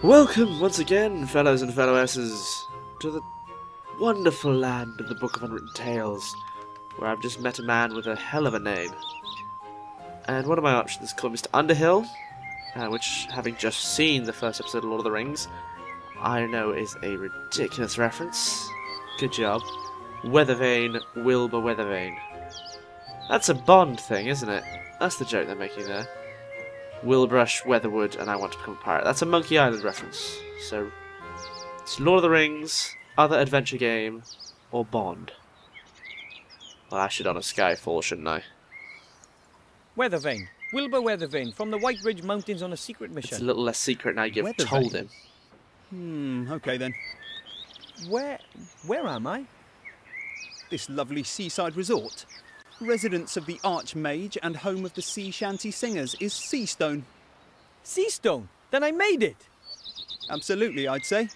Welcome once again, fellows and fellowesses, to the wonderful land of the Book of Unwritten Tales, where I've just met a man with a hell of a name. And one of my options is called Mr. Underhill, which, having just seen the first episode of Lord of the Rings, I know is a ridiculous reference. Good job. Weathervane, Wilbur Weathervane. That's a Bond thing, isn't it? That's the joke they're making there. Willbrush, Weatherwood, and I want to become a pirate. That's a Monkey Island reference. So, it's Lord of the Rings, other adventure game, or Bond. Well, I should on a Skyfall, shouldn't I? Weathervane. Wilbur Weathervane, from the White Ridge Mountains on a secret mission. It's a little less secret now you've told him. Okay then. Where am I? This lovely seaside resort. Residence of the Archmage and home of the sea shanty singers is Seastone. Seastone? Then I made it! Absolutely, I'd say.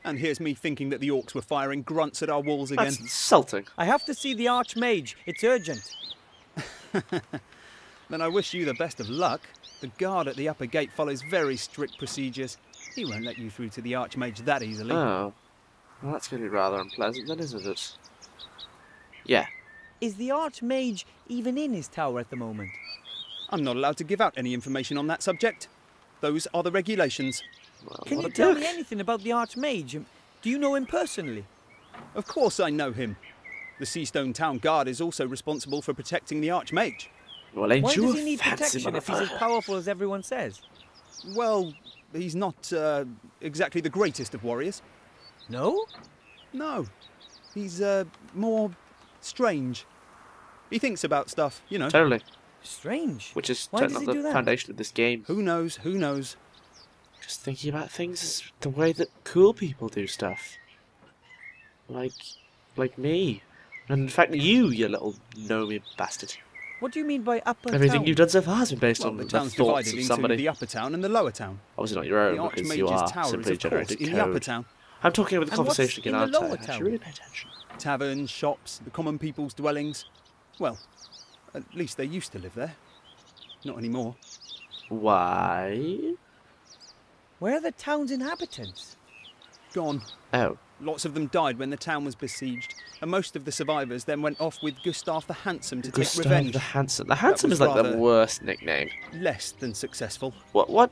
And here's me thinking that the orcs were firing grunts at our walls again. That's insulting. I have to see the Archmage. It's urgent. Then I wish you the best of luck. The guard at the upper gate follows very strict procedures. He won't let you through to the Archmage that easily. Oh. Well, that's going to be rather unpleasant then, isn't it? Yeah. Is the Archmage even in his tower at the moment? I'm not allowed to give out any information on that subject. Those are the regulations. Well, Can what you a tell dick. me anything about the Archmage? Do you know him personally? Of course I know him. The Seastone Town Guard is also responsible for protecting the Archmage. Well, ain't Why you does a he need fancy protection if he's as motherfucker? powerful as everyone says? Well, he's not exactly the greatest of warriors. No? No. He's more strange. He thinks about stuff, you know. Totally. Strange. Which is Why does he the do that? foundation of this game. Who knows? Who knows? Just thinking about things is the way that cool people do stuff. Like me. And in fact, you little gnomey bastard. What do you mean by upper Everything town? you've done so far has been based Well, on the the town's thoughts divided of into somebody. the upper town and the lower town. Obviously not your The own, because you Archmage's are tower is, simply of course, generated in code. the upper town. I'm talking about the And what's conversation again, in the aren't I? lower I should town? really pay attention. Taverns, shops, the common people's dwellings. Well, at least they used to live there. Not anymore. Why? Where are the town's inhabitants? Gone. Oh. Lots of them died when the town was besieged, and most of the survivors then went off with Gustav the Handsome to take Gustav revenge. the Handsome. The Handsome was is like the rather- worst nickname. Less than successful. What?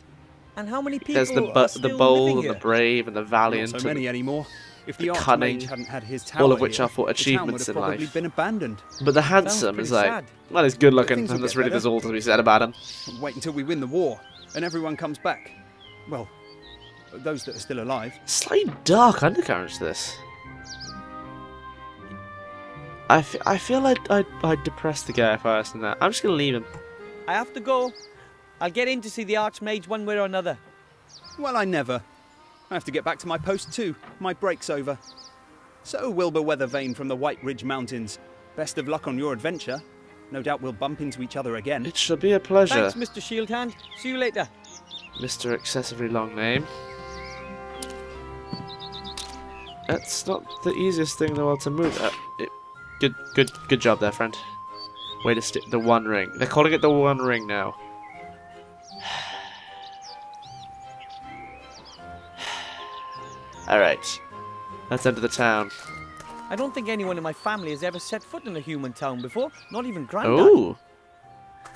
And how many people There's the are still the bold living and here? the brave and the valiant. Not so many anymore. If the the cunning, Archmage hadn't had his tower all of which here, are for the town would achievements have in probably life. been abandoned. But the Handsome pretty is like, sad. well, he's good looking, Things will and there's get really better. little to be said about him. Wait until we win the war, and everyone comes back. Well, those that are still alive. Slightly dark undercurrents to this. I feel like I'd depress the guy if I asked him that. I'm just going to leave him. I have to go. I'll get in to see the Archmage one way or another. Well, I never. I have to get back to my post too. My break's over. So, Wilbur Weathervane from the White Ridge Mountains. Best of luck on your adventure. No doubt we'll bump into each other again. It shall be a pleasure. Thanks, Mr. Shieldhand. See you later. Mr. Excessively Long Name. That's not the easiest thing in the world to move. Good job there, friend. Way to stick the One Ring. They're calling it the One Ring now. Alright. Let's enter the town. I don't think anyone in my family has ever set foot in a human town before. Not even Grandad. Ooh.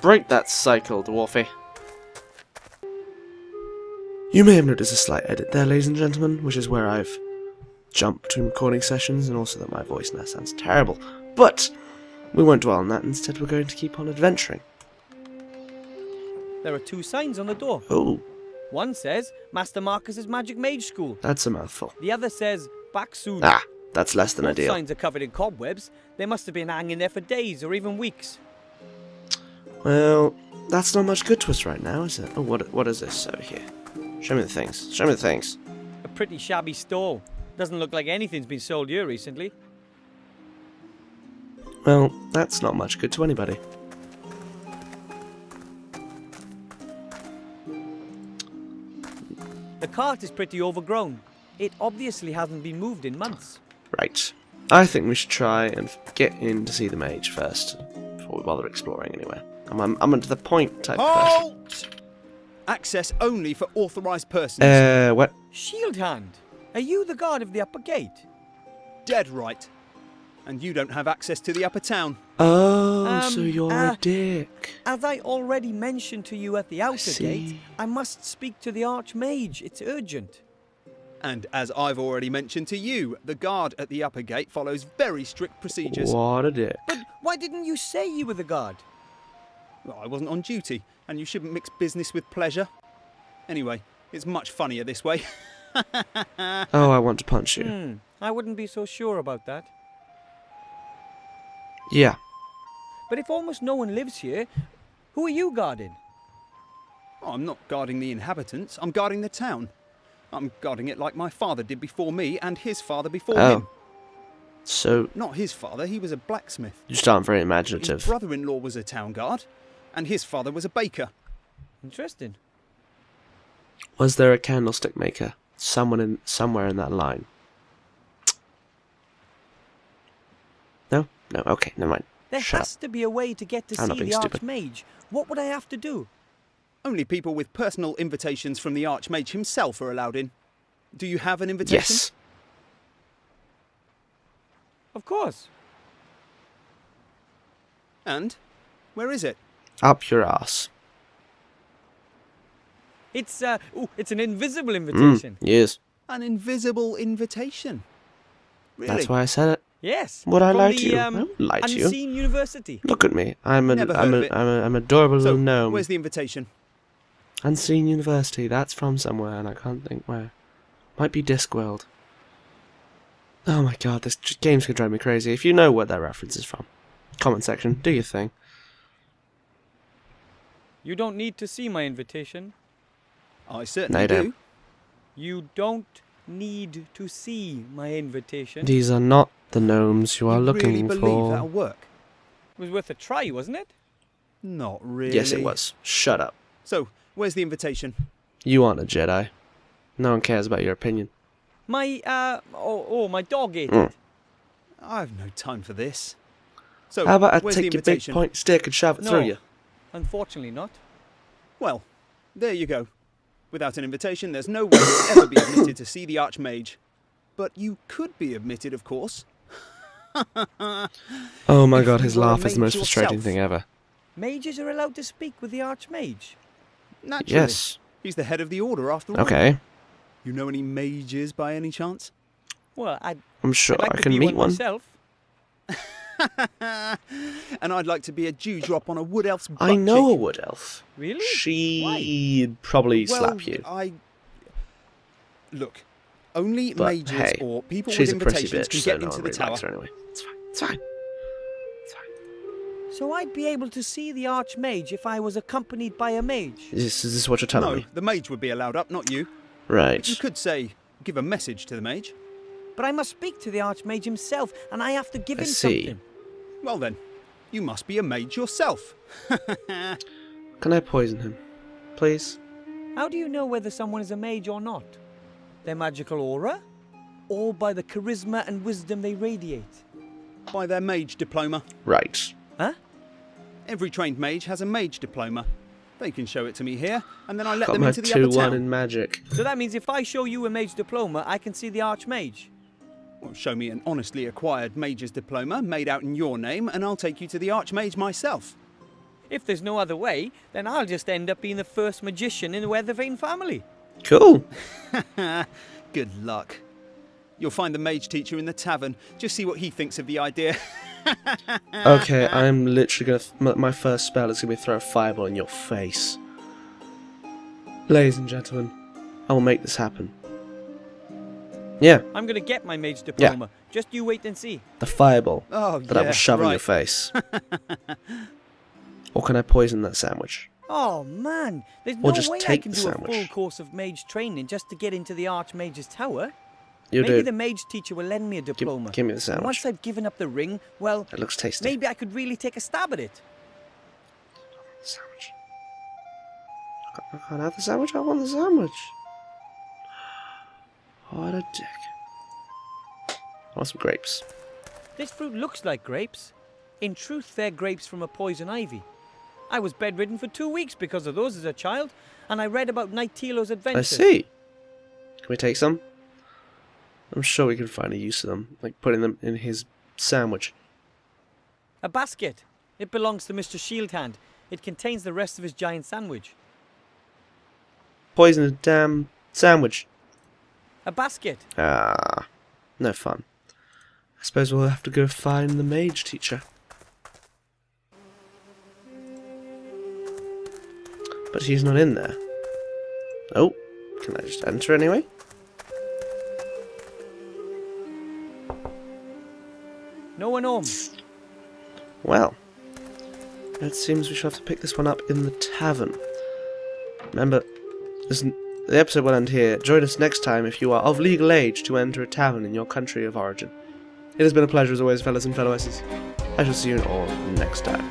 Break that cycle, Dwarfy. You may have noticed a slight edit there, ladies and gentlemen, which is where I've jumped between recording sessions, and also that my voice now sounds terrible. But we won't dwell on that. Instead, we're going to keep on adventuring. There are 2 signs on the door. Oh, One says Master Marcus's Magic Mage School. that's a mouthful. The other says back soon. Ah, that's less than Both ideal. signs are covered in cobwebs. They must have been hanging there for days or even weeks. Well, that's not much good to us right now, is it? Oh, what is this over here? Show me the things. Show me the things. A pretty shabby stall. Doesn't look like anything's been sold here recently. Well, that's not much good to anybody. The cart is pretty overgrown. It obviously hasn't been moved in months. Right. I think we should try and get in to see the mage first, before we bother exploring anywhere. I'm to the point type person. Halt! Access only for authorised persons. What? Shield Hand, are you the guard of the upper gate? Dead right. And you don't have access to the upper town. Oh, so you're a dick. As I already mentioned to you at the outer see. gate, I must speak to the Archmage. It's urgent. And as I've already mentioned to you, the guard at the upper gate follows very strict procedures. What a dick. But why didn't you say you were the guard? Well, I wasn't on duty, and you shouldn't mix business with pleasure. Anyway, it's much funnier this way. Oh, I want to punch you. I wouldn't be so sure about that. Yeah. But if almost no one lives here, who are you guarding? Oh, I'm not guarding the inhabitants, I'm guarding the town. I'm guarding it like my father did before me and his father before him. So, Not his father, he was a blacksmith. you just aren't very His imaginative. brother-in-law was a town guard, and his father was a baker. Interesting. Was there a candlestick maker? Somewhere in that line? No? No, okay, never mind. There Shut has to be a way to get to I'm not see the being stupid. Archmage. What would I have to do? Only people with personal invitations from the Archmage himself are allowed in. Do you have an invitation? Yes. Of course. And? Where is it? Up your ass. It's it's an invisible invitation. Yes. An invisible invitation. Really? That's why I said it. Yes. Would I from lie the, to you? I wouldn't lie to you. Unseen University. Look at me. I'm Never heard of it. an adorable So, little gnome. where's the invitation? Unseen University. That's from somewhere, and I can't think where. Might be Discworld. Oh my god, this game's gonna drive me crazy. If you know where that reference is from, comment section. Do your thing. You don't need to see my invitation. I certainly No, do. don't. You don't need to see my invitation. These are not the gnomes you are You looking really believe for. that'll work? It was worth a try, wasn't it? Not really. Yes, it was. Shut up. So, where's the invitation? You aren't a Jedi. No one cares about your opinion. My my dog ate Mm. it. I've no time for this. So, How about I where's the take your big invitation? point stick and shove it No. through you? Unfortunately not. Well, there you go. Without an invitation, there's no way you'll ever be admitted to see the Archmage. But you could be admitted, of course. Oh my If god, you his were a laugh is the mage most frustrating yourself. thing ever. Mages are allowed to speak with the Archmage. Naturally. Yes. He's the head of the order, after all. Okay. You know any mages by any chance? Well, I'm sure I'd like I to can be meet one. myself. And I'd like to be a dewdrop on a wood elf's butt I know a cheek. wood elf. Really? She'd probably Well, slap you. Look, only But mages hey, or people she's with a pretty invitations bitch, can so get no into one the really tower. likes her anyway. It's fine. It's fine. It's fine. So I'd be able to see the Archmage if I was accompanied by a mage. Is this what you're telling No, me? the mage would be allowed up, not you. Right. You could say, give a message to the mage. But I must speak to the Archmage himself, and I have to give I him see. something. Well then, you must be a mage yourself. Can I poison him? Please? How do you know whether someone is a mage or not? Their magical aura? Or by the charisma and wisdom they radiate? By their mage diploma. Right. Huh? Every trained mage has a mage diploma. They can show it to me here, and then I let Got them my into the upper 2-1 town. in magic. So that means if I show you a mage diploma, I can see the Archmage. Well, show me an honestly acquired mage's diploma made out in your name, and I'll take you to the Archmage myself. If there's no other way, then I'll just end up being the first magician in the Weathervane family. Cool. Good luck. You'll find the mage teacher in the tavern. Just see what he thinks of the idea. Okay, I'm literally gonna. My first spell is gonna be throw a fireball in your face. Ladies and gentlemen, I will make this happen. Yeah, I'm gonna get my mage diploma. Just you wait and see. the fireball Oh, that I will shove in your face. Or can I poison that sandwich? Oh man, there's Or no just way I take can the do a sandwich. full course of mage training just to get into the Archmage's tower. You Maybe do. the mage teacher will lend me a diploma. Give me the And sandwich. once I've given up the ring, well, It looks tasty. maybe I could really take a stab at it. Sandwich. I can't have the sandwich. I want the sandwich. What a dick. I want some grapes. This fruit looks like grapes. In truth, they're grapes from a poison ivy. I was bedridden for 2 weeks because of those as a child, and I read about Knight Tilo's I adventures. see. Can we take some? I'm sure we can find a use of them, like putting them in his sandwich. A basket. It belongs to Mr. Shieldhand. It contains the rest of his giant sandwich. Poison a damn sandwich. A basket. Ah, no fun. I suppose we'll have to go find the mage teacher. But he's not in there. Oh, can I just enter anyway? No one home. Well, it seems we shall have to pick this one up in the tavern. Remember, the episode will end here. Join us next time if you are of legal age to enter a tavern in your country of origin. It has been a pleasure as always, fellas and fellowesses. I shall see you all next time.